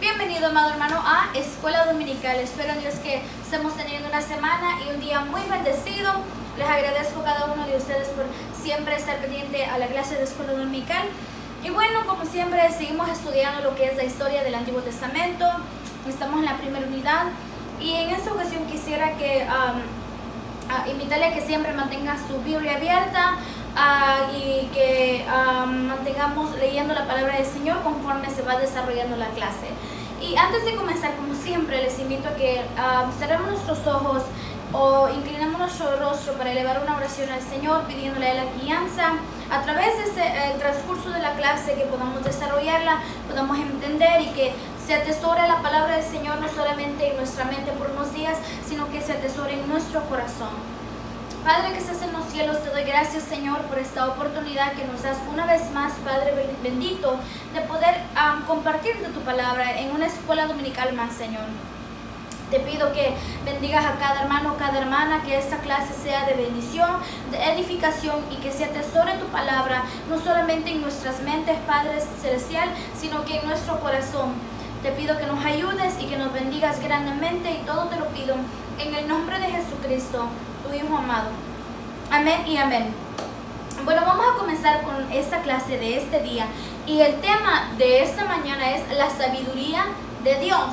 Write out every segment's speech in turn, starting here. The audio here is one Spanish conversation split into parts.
Bienvenido, amado hermano, a Escuela Dominical. Espero en Dios que estemos teniendo una semana y un día muy bendecido. Les agradezco a cada uno de ustedes por siempre estar pendiente a la clase de Escuela Dominical. Y bueno, como siempre, seguimos estudiando lo que es la historia del Antiguo Testamento. Estamos en la primera unidad y en esta ocasión quisiera que invitarle a que siempre mantenga su Biblia abierta y que mantengamos leyendo la palabra del Señor conforme se va desarrollando la clase. Y antes de comenzar, como siempre, les invito a que cerremos nuestros ojos o inclinemos nuestro rostro para elevar una oración al Señor, pidiéndole a la guianza a través de el transcurso de la clase, que podamos desarrollarla, podamos entender y que se atesore la palabra del Señor no solamente en nuestra mente por unos días, sino que se atesore en nuestro corazón. Padre que estás en los cielos, te doy gracias, Señor, por esta oportunidad que nos das una vez más, Padre bendito, de poder compartir de tu palabra en una escuela dominical más, Señor. Te pido que bendigas a cada hermano, cada hermana, que esta clase sea de bendición, de edificación y que se atesore tu palabra, no solamente en nuestras mentes, Padre Celestial, sino que en nuestro corazón. Te pido que nos ayudes y que nos bendigas grandemente y todo te lo pido en el nombre de Jesucristo, tu Hijo amado. Amén y amén. Bueno, vamos a comenzar con esta clase de este día y el tema de esta mañana es la sabiduría de Dios.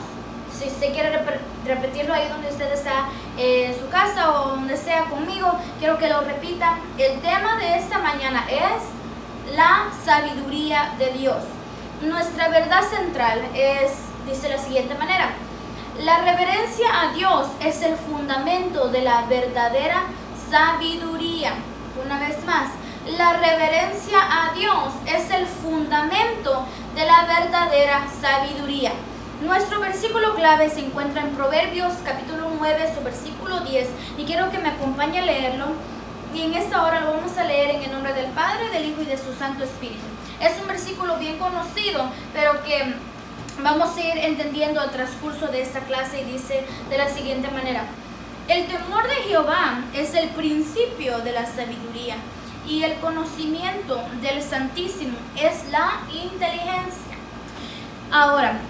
Si usted quiere repetirlo ahí donde usted está, en su casa o donde sea conmigo, quiero que lo repita. El tema de esta mañana es la sabiduría de Dios. Nuestra verdad central dice de la siguiente manera: la reverencia a Dios es el fundamento de la verdadera sabiduría. Una vez más, la reverencia a Dios es el fundamento de la verdadera sabiduría. Nuestro versículo clave se encuentra en Proverbios capítulo 9, su versículo 10, y quiero que me acompañe a leerlo. Y en esta hora lo vamos a leer en el nombre del Padre, del Hijo y de su Santo Espíritu. Es un versículo bien conocido, pero que vamos a ir entendiendo al transcurso de esta clase, y dice de la siguiente manera: el temor de Jehová es el principio de la sabiduría, y el conocimiento del Santísimo es la inteligencia. Ahora,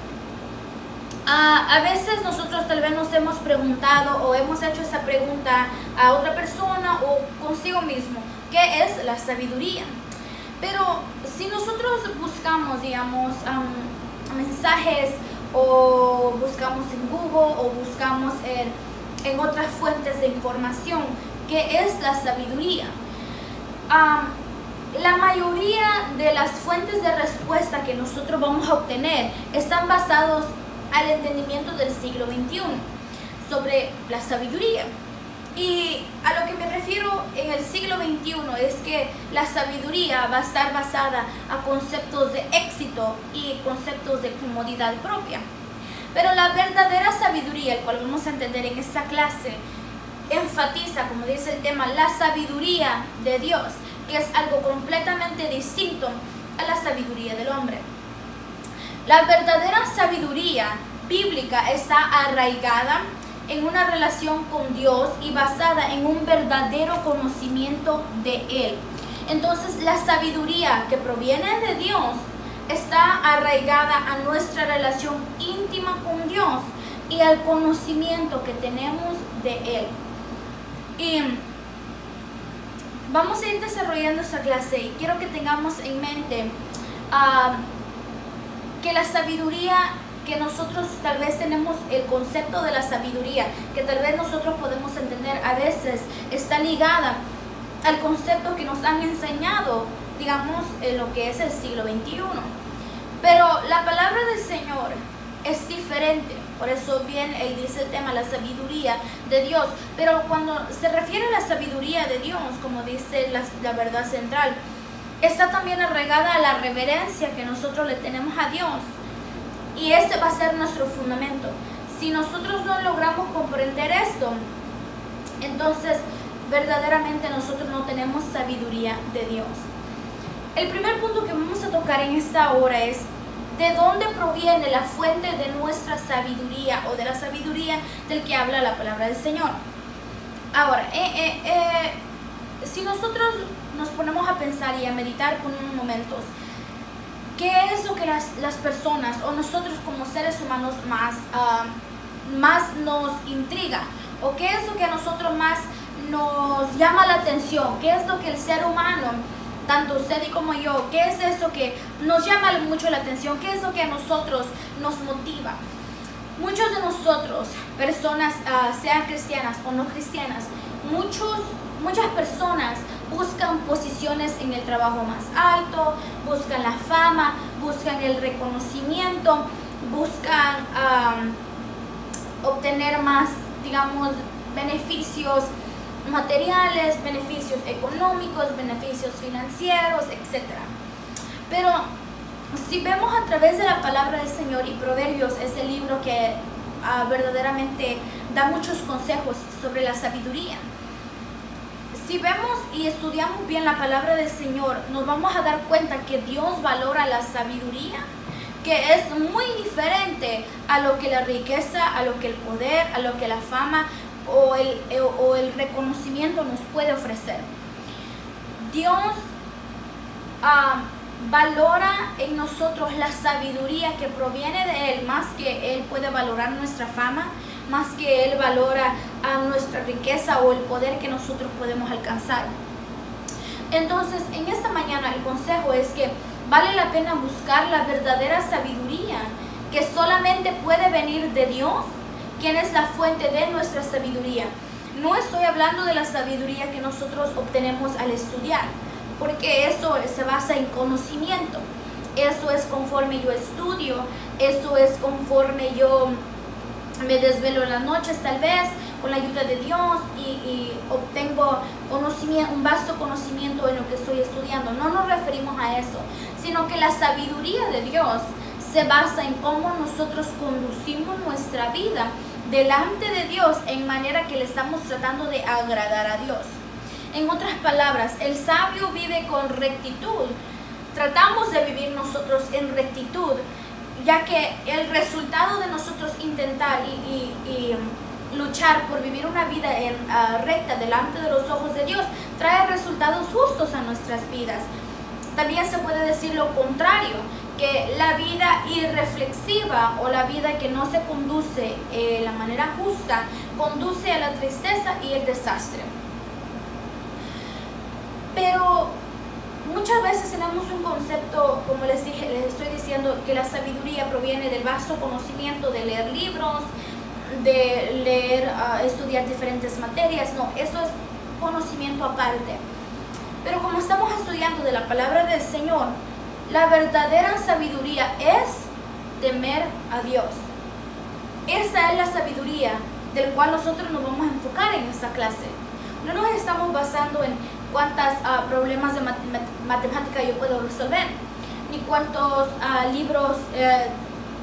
a veces nosotros tal vez nos hemos preguntado o hemos hecho esa pregunta a otra persona o consigo mismo: ¿qué es la sabiduría? Pero si nosotros buscamos, digamos, mensajes, o buscamos en Google, o buscamos en otras fuentes de información, ¿qué es la sabiduría? La mayoría de las fuentes de respuesta que nosotros vamos a obtener están basados al entendimiento del siglo XXI sobre la sabiduría. Y a lo que me refiero en el siglo XXI es que la sabiduría va a estar basada a conceptos de éxito y conceptos de comodidad propia. Pero la verdadera sabiduría, el cual vamos a entender en esta clase, enfatiza, como dice el tema, la sabiduría de Dios, que es algo completamente distinto a la sabiduría del hombre. La verdadera sabiduría bíblica está arraigada en una relación con Dios y basada en un verdadero conocimiento de Él. Entonces, la sabiduría que proviene de Dios está arraigada a nuestra relación íntima con Dios y al conocimiento que tenemos de Él. Y vamos a ir desarrollando esta clase y quiero que tengamos en mente que la sabiduría que nosotros tal vez tenemos, el concepto de la sabiduría que tal vez nosotros podemos entender, a veces está ligada al concepto que nos han enseñado, digamos, en lo que es el siglo XXI. Pero la palabra del Señor es diferente. Por eso bien Él dice el tema, la sabiduría de Dios. Pero cuando se refiere a la sabiduría de Dios, como dice la verdad central, está también arraigada a la reverencia que nosotros le tenemos a Dios. Y ese va a ser nuestro fundamento. Si nosotros no logramos comprender esto, entonces verdaderamente nosotros no tenemos sabiduría de Dios. El primer punto que vamos a tocar en esta hora es: ¿de dónde proviene la fuente de nuestra sabiduría o de la sabiduría del que habla la palabra del Señor? Ahora, si nosotros nos ponemos a pensar y a meditar por unos momentos, ¿qué es lo que las personas o nosotros como seres humanos más nos intriga? ¿O qué es lo que a nosotros más nos llama la atención? ¿Qué es lo que el ser humano, tanto usted y como yo, qué es eso que nos llama mucho la atención? ¿Qué es lo que a nosotros nos motiva? Muchos de nosotros, personas, sean cristianas o no cristianas, muchas personas buscan posiciones en el trabajo más alto, buscan la fama, buscan el reconocimiento, buscan obtener más, digamos, beneficios materiales, beneficios económicos, beneficios financieros, etc. Pero si vemos a través de la palabra del Señor, y Proverbios es el libro que verdaderamente da muchos consejos sobre la sabiduría, si vemos y estudiamos bien la palabra del Señor, nos vamos a dar cuenta que Dios valora la sabiduría, que es muy diferente a lo que la riqueza, a lo que el poder, a lo que la fama o el reconocimiento nos puede ofrecer. Dios valora en nosotros la sabiduría que proviene de Él, más que Él puede valorar nuestra fama, más que Él valora a nuestra riqueza o el poder que nosotros podemos alcanzar. Entonces, en esta mañana el consejo es que vale la pena buscar la verdadera sabiduría, que solamente puede venir de Dios, quien es la fuente de nuestra sabiduría. No estoy hablando de la sabiduría que nosotros obtenemos al estudiar, porque eso se basa en conocimiento. Eso es conforme yo estudio, eso es conforme yo me desvelo en las noches, tal vez con la ayuda de Dios, y obtengo conocimiento, un vasto conocimiento en lo que estoy estudiando. No nos referimos a eso, sino que la sabiduría de Dios se basa en cómo nosotros conducimos nuestra vida delante de Dios, en manera que le estamos tratando de agradar a Dios. En otras palabras, el sabio vive con rectitud. Tratamos de vivir nosotros en rectitud, ya que el resultado de nosotros intentar y luchar por vivir una vida recta delante de los ojos de Dios trae resultados justos a nuestras vidas. También se puede decir lo contrario, que la vida irreflexiva o la vida que no se conduce de la manera justa conduce a la tristeza y el desastre. Pero muchas veces tenemos un concepto, como les estoy diciendo, que la sabiduría proviene del vasto conocimiento de leer libros, de leer, estudiar diferentes materias. No, eso es conocimiento aparte. Pero como estamos estudiando de la palabra del Señor, la verdadera sabiduría es temer a Dios. Esa es la sabiduría del cual nosotros nos vamos a enfocar en esta clase. No nos estamos basando en cuántos problemas de matemática yo puedo resolver, ni cuántos libros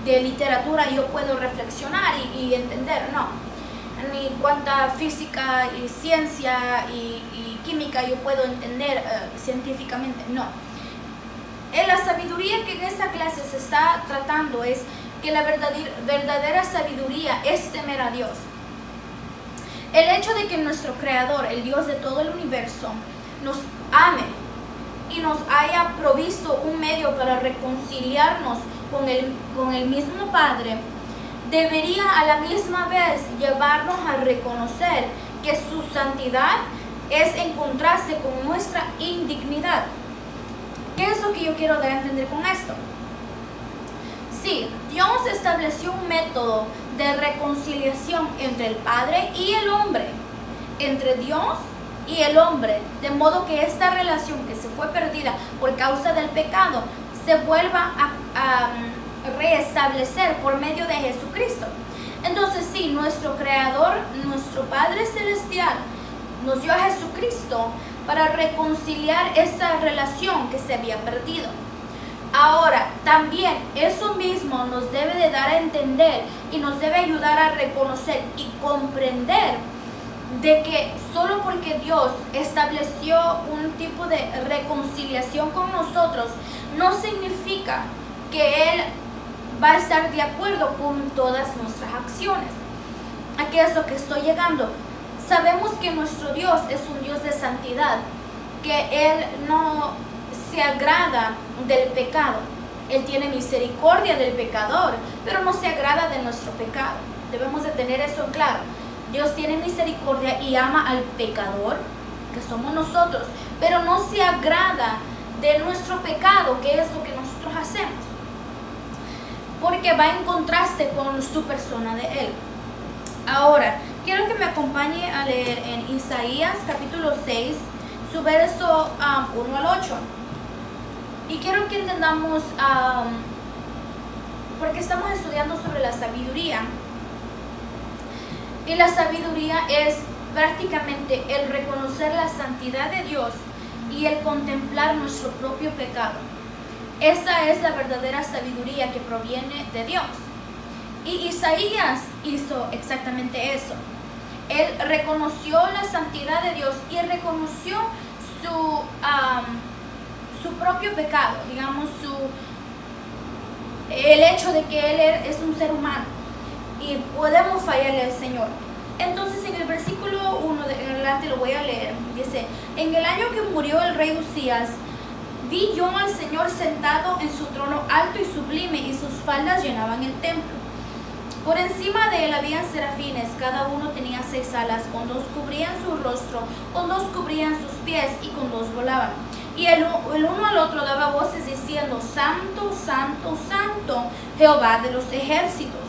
de literatura yo puedo reflexionar y entender, no, ni cuánta física y ciencia y química yo puedo entender científicamente, no. La sabiduría que en esta clase se está tratando es que la verdadera sabiduría es temer a Dios. El hecho de que nuestro Creador, el Dios de todo el universo, nos ame y nos haya provisto un medio para reconciliarnos con el mismo Padre, debería a la misma vez llevarnos a reconocer que su santidad es encontrarse con nuestra indignidad. ¿Qué es lo que yo quiero dar a entender con esto? Sí, Dios estableció un método de reconciliación entre el Padre y el hombre, entre Dios y el hombre, de modo que esta relación que se fue perdida por causa del pecado se vuelva a reestablecer por medio de Jesucristo. Entonces sí, nuestro Creador, nuestro Padre Celestial, nos dio a Jesucristo para reconciliar esa relación que se había perdido. Ahora, también eso mismo nos debe de dar a entender y nos debe ayudar a reconocer y comprender de que solo porque Dios estableció un tipo de reconciliación con nosotros, no significa que Él va a estar de acuerdo con todas nuestras acciones. Aquí es lo que estoy llegando. Sabemos que nuestro Dios es un Dios de santidad, que Él no se agrada del pecado. Él tiene misericordia del pecador, pero no se agrada de nuestro pecado. Debemos de tener eso en claro. Dios tiene misericordia y ama al pecador, que somos nosotros, pero no se agrada de nuestro pecado, que es lo que nosotros hacemos, porque va en contraste con su persona de Él. Ahora, quiero que me acompañe a leer en Isaías capítulo 6, su verso 1 al 8. Y quiero que entendamos, porque estamos estudiando sobre la sabiduría. Y la sabiduría es prácticamente el reconocer la santidad de Dios y el contemplar nuestro propio pecado. Esa es la verdadera sabiduría que proviene de Dios. Y Isaías hizo exactamente eso. Él reconoció la santidad de Dios y reconoció su propio pecado, digamos, el hecho de que Él es un ser humano y podemos fallarle al Señor. Entonces en el versículo 1 en adelante lo voy a leer. Dice: en el año que murió el rey Uzías, vi yo al Señor sentado en su trono alto y sublime, y sus faldas llenaban el templo. Por encima de él habían serafines, cada uno tenía 6 alas, con 2 cubrían su rostro, con 2 cubrían sus pies, y con 2 volaban. Y el uno al otro daba voces diciendo: Santo, Santo, Santo, Jehová de los ejércitos.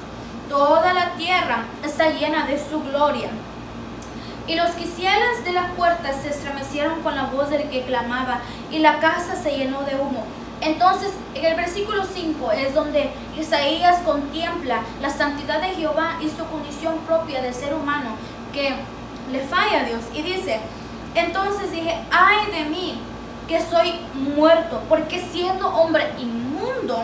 Toda la tierra está llena de su gloria. Y los quiciales de las puertas se estremecieron con la voz del que clamaba, y la casa se llenó de humo. Entonces, en el versículo 5 es donde Isaías contempla la santidad de Jehová y su condición propia de ser humano, que le falla a Dios. Y dice: entonces dije: ay de mí, que soy muerto, porque siendo hombre inmundo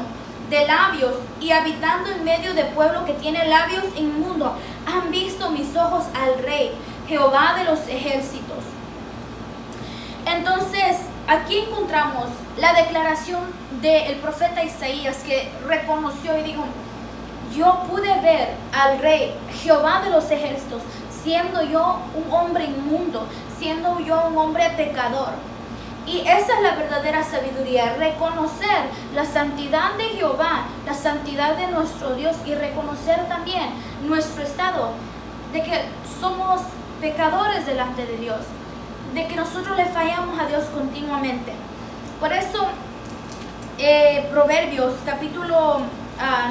de labios y habitando en medio de pueblo que tiene labios inmundos, han visto mis ojos al Rey, Jehová de los ejércitos. Entonces, aquí encontramos la declaración del profeta Isaías, que reconoció y dijo: yo pude ver al Rey, Jehová de los ejércitos, siendo yo un hombre inmundo, siendo yo un hombre pecador. Y esa es la verdadera sabiduría: reconocer la santidad de Jehová, la santidad de nuestro Dios, y reconocer también nuestro estado, de que somos pecadores delante de Dios, de que nosotros le fallamos a Dios continuamente. Por eso Proverbios capítulo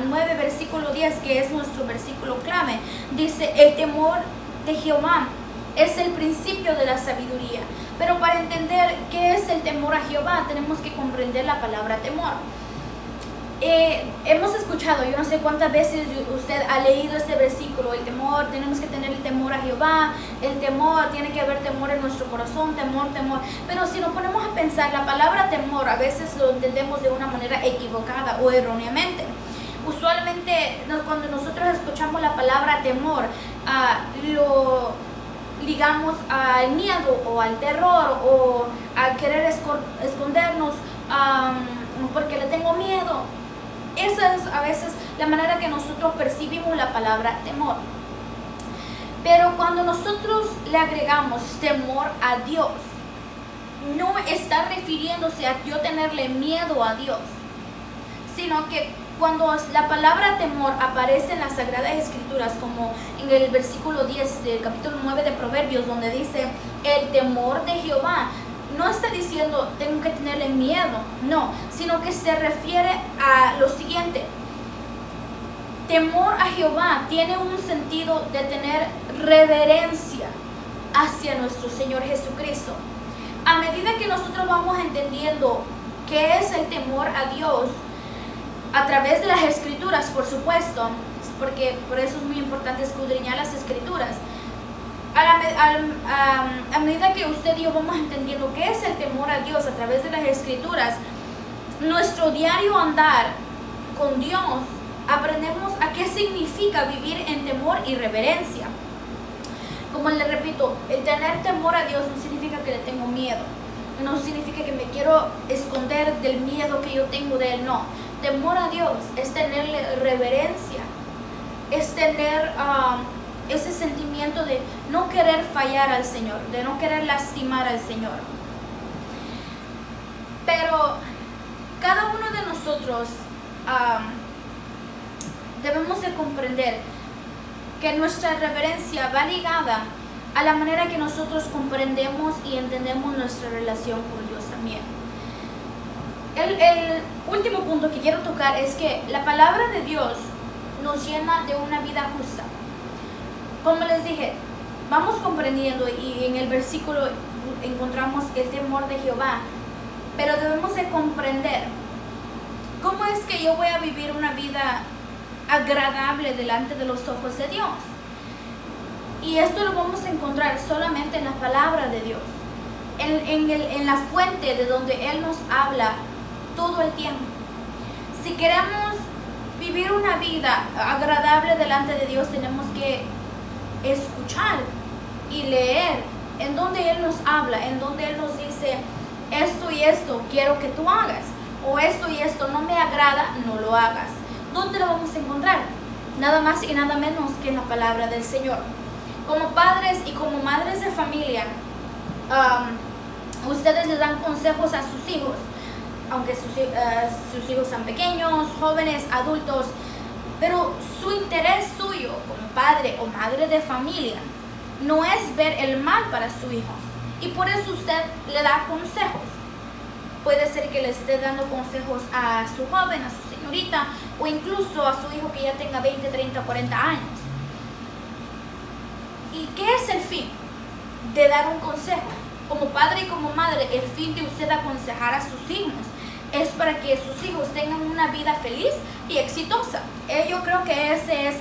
9 versículo 10, que es nuestro versículo clave, dice: el temor de Jehová es el principio de la sabiduría. Pero para entender qué es el temor a Jehová, tenemos que comprender la palabra temor. Hemos escuchado, yo no sé cuántas veces usted ha leído este versículo: el temor, tenemos que tener el temor a Jehová, el temor, tiene que haber temor en nuestro corazón, temor. Pero si nos ponemos a pensar, la palabra temor a veces lo entendemos de una manera equivocada o erróneamente. Usualmente cuando nosotros escuchamos la palabra temor, lo ligamos al miedo o al terror o a querer escondernos porque le tengo miedo. Esa es a veces la manera que nosotros percibimos la palabra temor. Pero cuando nosotros le agregamos temor a Dios, no está refiriéndose a yo tenerle miedo a Dios, sino que cuando la palabra temor aparece en las Sagradas Escrituras, como en el versículo 10 del capítulo 9 de Proverbios, donde dice el temor de Jehová, no está diciendo tengo que tenerle miedo, no, sino que se refiere a lo siguiente: temor a Jehová tiene un sentido de tener reverencia hacia nuestro Señor Jesucristo. A medida que nosotros vamos entendiendo qué es el temor a Dios, a través de las Escrituras, por supuesto, porque por eso es muy importante escudriñar las Escrituras. A medida que usted y yo vamos entendiendo qué es el temor a Dios a través de las Escrituras, nuestro diario andar con Dios, aprendemos a qué significa vivir en temor y reverencia. Como le repito, el tener temor a Dios no significa que le tengo miedo, no significa que me quiero esconder del miedo que yo tengo de Él, no. Temor a Dios es tenerle reverencia, es tener ese sentimiento de no querer fallar al Señor, de no querer lastimar al Señor. Pero cada uno de nosotros debemos de comprender que nuestra reverencia va ligada a la manera que nosotros comprendemos y entendemos nuestra relación con Dios también. El último punto que quiero tocar es que la palabra de Dios nos llena de una vida justa. Como les dije, vamos comprendiendo y en el versículo encontramos el temor de Jehová, pero debemos de comprender cómo es que yo voy a vivir una vida agradable delante de los ojos de Dios. Y esto lo vamos a encontrar solamente en la palabra de Dios, en la fuente de donde Él nos habla todo el tiempo. Si queremos vivir una vida agradable delante de Dios, tenemos que escuchar y leer en donde Él nos habla, en donde Él nos dice esto y esto quiero que tú hagas, o esto y esto no me agrada, no lo hagas. ¿Dónde lo vamos a encontrar? Nada más y nada menos que en la palabra del Señor. Como padres y como madres de familia, ustedes les dan consejos a sus hijos, aunque sus hijos sean pequeños, jóvenes, adultos, pero su interés suyo como padre o madre de familia no es ver el mal para su hijo, y por eso usted le da consejos. Puede ser que le esté dando consejos a su joven, a su señorita, o incluso a su hijo que ya tenga 20, 30, 40 años. ¿Y qué es el fin de dar un consejo? Como padre y como madre, el fin de usted aconsejar a sus hijos es para que sus hijos tengan una vida feliz y exitosa. Yo creo que ese es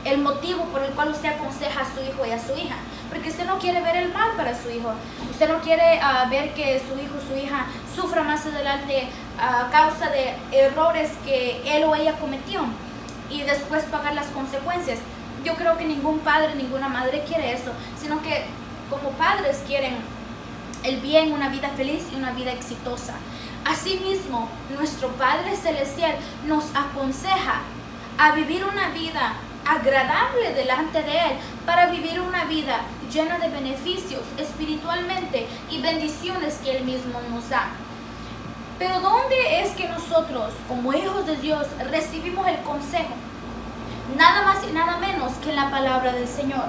el motivo por el cual usted aconseja a su hijo y a su hija, porque usted no quiere ver el mal para su hijo. Usted no quiere ver que su hijo o su hija sufra más adelante a causa de errores que él o ella cometió y después pagar las consecuencias. Yo creo que ningún padre, ninguna madre quiere eso, sino que como padres quieren el bien, una vida feliz y una vida exitosa. Asimismo, nuestro Padre Celestial nos aconseja a vivir una vida agradable delante de Él, para vivir una vida llena de beneficios espiritualmente y bendiciones que Él mismo nos da. Pero ¿dónde es que nosotros, como hijos de Dios, recibimos el consejo? Nada más y nada menos que en la palabra del Señor.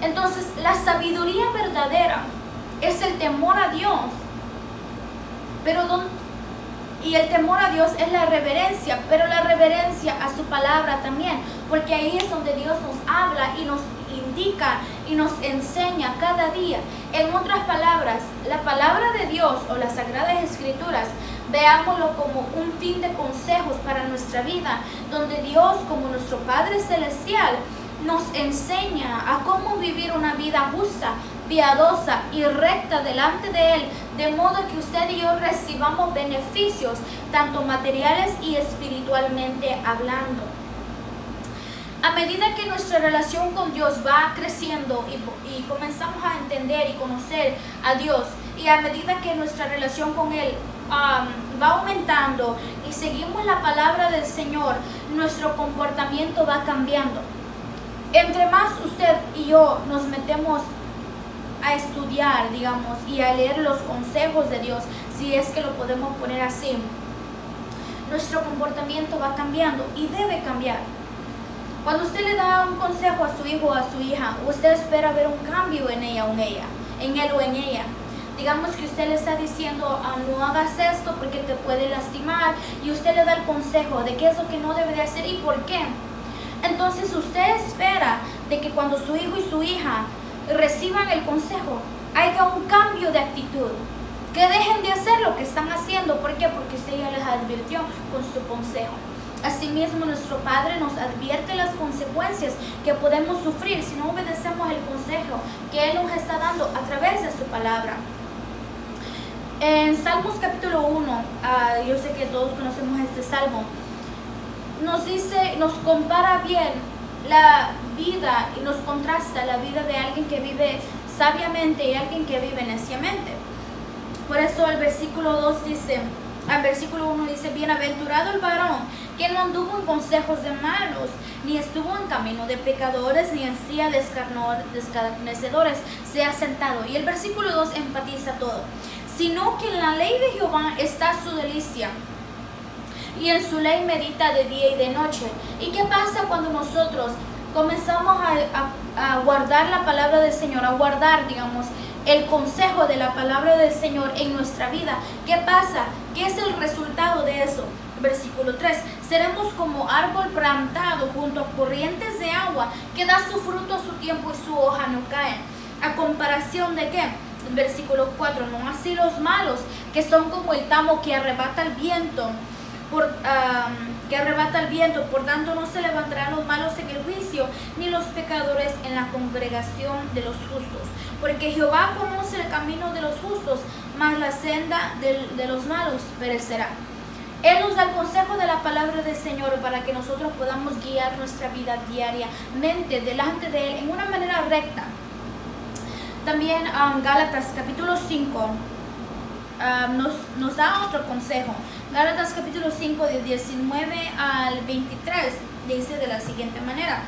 Entonces, la sabiduría verdadera es el temor a Dios. Y el temor a Dios es la reverencia, pero la reverencia a su palabra también, porque ahí es donde Dios nos habla y nos indica y nos enseña cada día. En otras palabras, la palabra de Dios o las Sagradas Escrituras, veámoslo como un fin de consejos para nuestra vida, donde Dios, como nuestro Padre Celestial, nos enseña a cómo vivir una vida justa, piadosa y recta delante de Él, de modo que usted y yo recibamos beneficios, tanto materiales y espiritualmente hablando. A medida que nuestra relación con Dios va creciendo y comenzamos a entender y conocer a Dios, y a medida que nuestra relación con Él va aumentando y seguimos la palabra del Señor, nuestro comportamiento va cambiando. Entre más usted y yo nos metemos a estudiar, digamos, y a leer los consejos de Dios, si es que lo podemos poner así, nuestro comportamiento va cambiando y debe cambiar. Cuando usted le da un consejo a su hijo o a su hija, usted espera ver un cambio en ella o en ella, en él o en ella. Digamos que usted le está diciendo, no hagas esto porque te puede lastimar, y usted le da el consejo de qué es lo que no debe de hacer y por qué. Entonces usted espera de que cuando su hijo y su hija reciban el consejo, haya un cambio de actitud, que dejen de hacer lo que están haciendo. ¿Por qué? Porque usted ya les advirtió con su consejo. Asimismo, nuestro Padre nos advierte las consecuencias que podemos sufrir si no obedecemos el consejo que Él nos está dando a través de su palabra. En Salmos capítulo 1, yo sé que todos conocemos este salmo, nos dice, nos compara bien la vida y nos contrasta la vida de alguien que vive sabiamente y alguien que vive neciamente. Por eso el versículo 2 dice, al versículo 1 dice, bienaventurado el varón que no anduvo en consejos de malos, ni estuvo en camino de pecadores, ni en silla de escarnecedores se ha sentado. Y el versículo 2 enfatiza todo, sino que en la ley de Jehová está su delicia, y en su ley medita de día y de noche. ¿Y qué pasa cuando nosotros comenzamos a guardar la palabra del Señor, a guardar, digamos, el consejo de la palabra del Señor en nuestra vida? ¿Qué pasa? ¿Qué es el resultado de eso? Versículo 3, seremos como árbol plantado junto a corrientes de agua, que da su fruto a su tiempo y su hoja no cae. ¿A comparación de qué? Versículo 4, no así los malos, que son como el tamo que arrebata el viento, por tanto no se levantarán los malos en el juicio, ni los pecadores en la congregación de los justos. Porque Jehová conoce el camino de los justos, mas la senda de los malos perecerá. Él nos da el consejo de la palabra del Señor para que nosotros podamos guiar nuestra vida diariamente delante de Él en una manera recta. También Gálatas capítulo 5 nos da otro consejo. Gálatas capítulo 5 de 19 al 23 dice de la siguiente manera: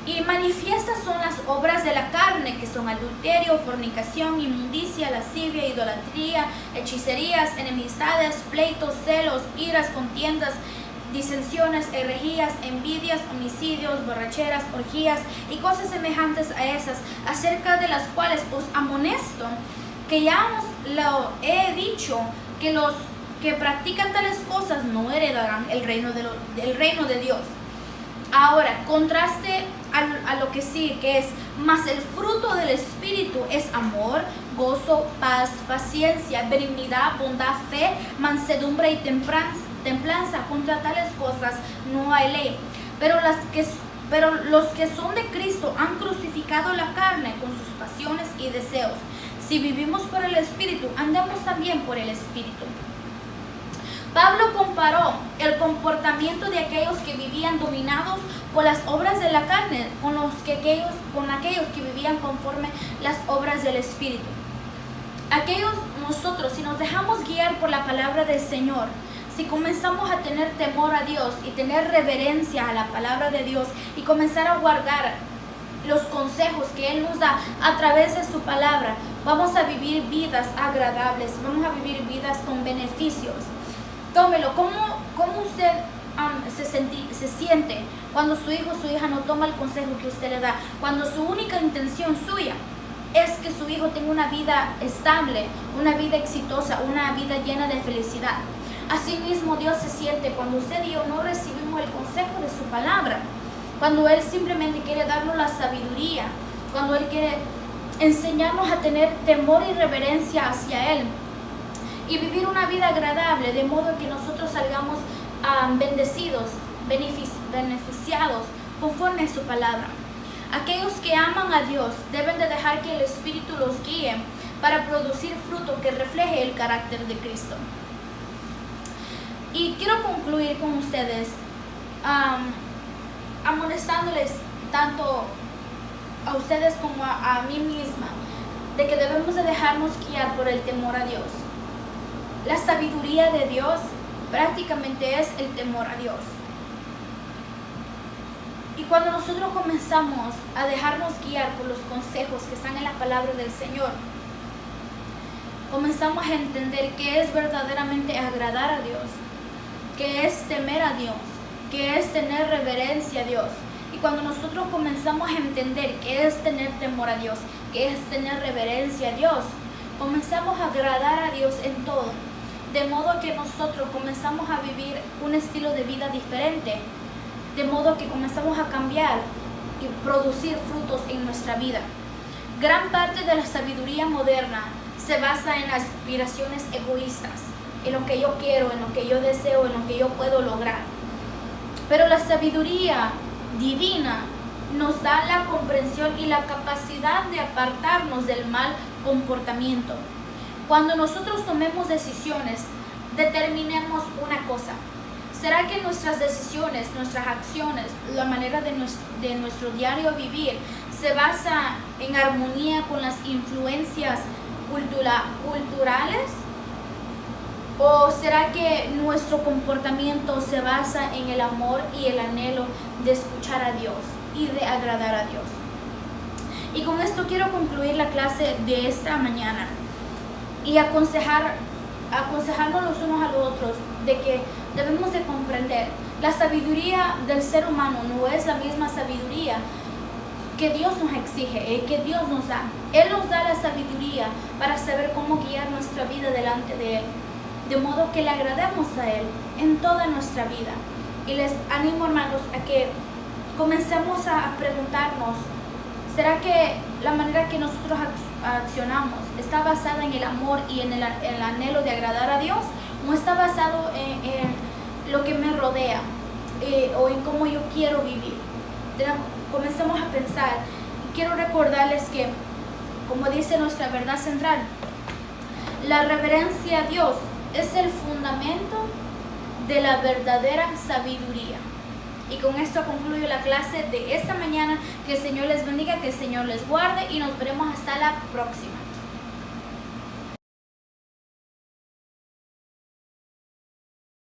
y manifiestas son las obras de la carne, que son adulterio, fornicación, inmundicia, lascivia, idolatría, hechicerías, enemistades, pleitos, celos, iras, contiendas, disensiones, herejías, envidias, homicidios, borracheras, orgías y cosas semejantes a esas, acerca de las cuales os amonesto, que ya os lo he dicho, que los que practican tales cosas no heredarán el reino de Dios. Ahora, contraste a lo que sigue, que es: mas el fruto del Espíritu es amor, gozo, paz, paciencia, benignidad, bondad, fe, mansedumbre y templanza. Contra tales cosas no hay ley. Pero los que son de Cristo han crucificado la carne con sus pasiones y deseos. Si vivimos por el Espíritu, andemos también por el Espíritu. Pablo comparó el comportamiento de aquellos que vivían dominados por las obras de la carne con aquellos que vivían conforme las obras del Espíritu. Nosotros, si nos dejamos guiar por la palabra del Señor, si comenzamos a tener temor a Dios y tener reverencia a la palabra de Dios y comenzar a guardar los consejos que Él nos da a través de su palabra, vamos a vivir vidas agradables, vamos a vivir vidas con beneficios. Tómelo. ¿Cómo usted se siente cuando su hijo o su hija no toma el consejo que usted le da? Cuando su única intención suya es que su hijo tenga una vida estable, una vida exitosa, una vida llena de felicidad. Asimismo, Dios se siente cuando usted y yo no recibimos el consejo de su palabra, cuando Él simplemente quiere darnos la sabiduría, cuando Él quiere enseñarnos a tener temor y reverencia hacia Él y vivir una vida agradable, de modo que nosotros salgamos bendecidos, beneficiados conforme a su palabra. Aquellos que aman a Dios deben de dejar que el Espíritu los guíe para producir fruto que refleje el carácter de Cristo. Y quiero concluir con ustedes amonestándoles tanto a ustedes como a mí misma de que debemos de dejarnos guiar por el temor a Dios. La sabiduría de Dios prácticamente es el temor a Dios. Y cuando nosotros comenzamos a dejarnos guiar por los consejos que están en la palabra del Señor, comenzamos a entender que es verdaderamente agradar a Dios, que es temer a Dios, que es tener reverencia a Dios. Y cuando nosotros comenzamos a entender que es tener temor a Dios, que es tener reverencia a Dios, comenzamos a agradar a Dios en todo. De modo que nosotros comenzamos a vivir un estilo de vida diferente. De modo que comenzamos a cambiar y producir frutos en nuestra vida. Gran parte de la sabiduría moderna se basa en aspiraciones egoístas, en lo que yo quiero, en lo que yo deseo, en lo que yo puedo lograr. Pero la sabiduría divina nos da la comprensión y la capacidad de apartarnos del mal comportamiento. Cuando nosotros tomemos decisiones, determinemos una cosa. ¿Será que nuestras decisiones, nuestras acciones, la manera de nuestro diario vivir se basa en armonía con las influencias culturales? ¿O será que nuestro comportamiento se basa en el amor y el anhelo de escuchar a Dios y de agradar a Dios? Y con esto quiero concluir la clase de esta mañana y aconsejar aconsejarnos los unos a los otros de que debemos de comprender la sabiduría del ser humano no es la misma sabiduría que Dios nos exige, que Dios nos da. Él nos da la sabiduría para saber cómo guiar nuestra vida delante de Él, de modo que le agrademos a Él en toda nuestra vida. Y les animo, hermanos, a que comencemos a preguntarnos, ¿será que la manera que nosotros accionamos está basada en el amor y en el anhelo de agradar a Dios? ¿O está basado en lo que me rodea o en cómo yo quiero vivir? Comencemos a pensar. Quiero recordarles que, como dice nuestra verdad central, la reverencia a Dios es el fundamento de la verdadera sabiduría. Y con esto concluyo la clase de esta mañana. Que el Señor les bendiga, que el Señor les guarde y nos veremos hasta la próxima.